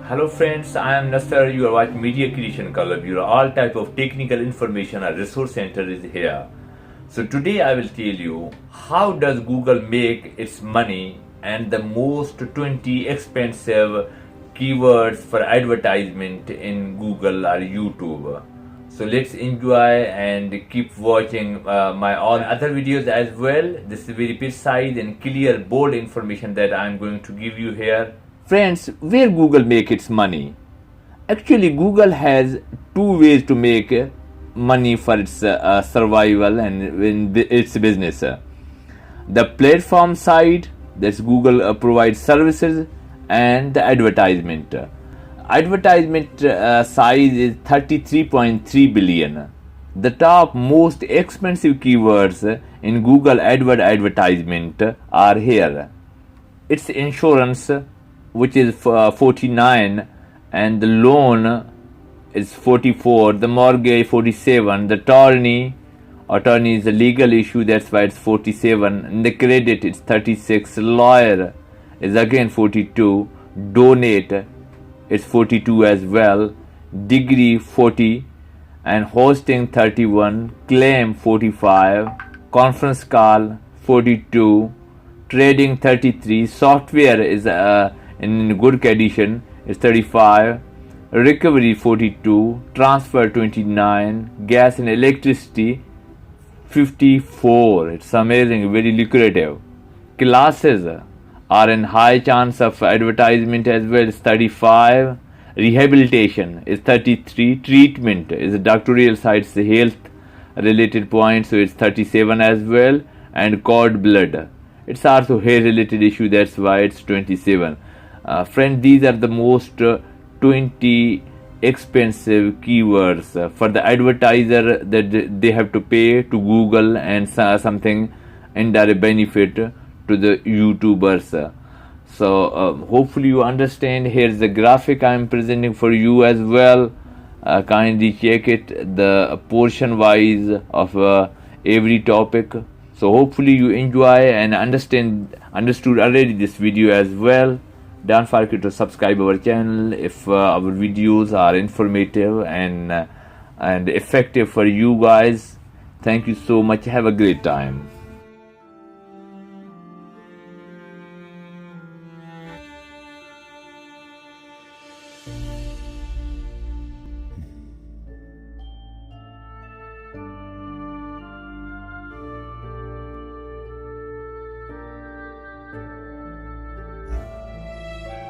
Hello friends, I am Nasser. You are watching Media Creation Club. Your all type of technical information or resource center is here. So today I will tell you how does Google make its money and the most 20 expensive keywords for advertisement in Google or YouTube. So let's enjoy and keep watching my all other videos as well. This is very precise and clear, bold information that I am going to give you here. Friends, where Google make its money? Actually, Google has two ways to make money for its survival and in its business. The platform side, that's Google provides services, and the advertisement. Advertisement size is 33.3 billion. The top most expensive keywords in Google AdWord advertisement are here. It's insurance, which is 49, and the loan is 44, the mortgage 47, the attorney is a legal issue, that's why it's 47, and the credit is 36, lawyer is again 42, donate is 42 as well, degree 40, and hosting 31, claim 45, conference call 42, trading 33, software is in good condition is 35, recovery 42, transfer 29, gas and electricity 54. It's amazing, very lucrative. Classes are in high chance of advertisement as well, is 35, rehabilitation is 33, treatment is doctoral sites, health related points, so it's 37 as well, and cord blood, it's also hair related issue, that's why it's 27. Friends, these are the most 20 expensive keywords for the advertiser that they have to pay to Google, and something indirect benefit to the YouTubers. So hopefully you understand. Here's the graphic I am presenting for you as well. Kindly check it, the portion wise of every topic. So hopefully you enjoy and understood already this video as well. Don't forget to subscribe our channel if our videos are informative and effective for you guys. Thank you so much. Have a great time.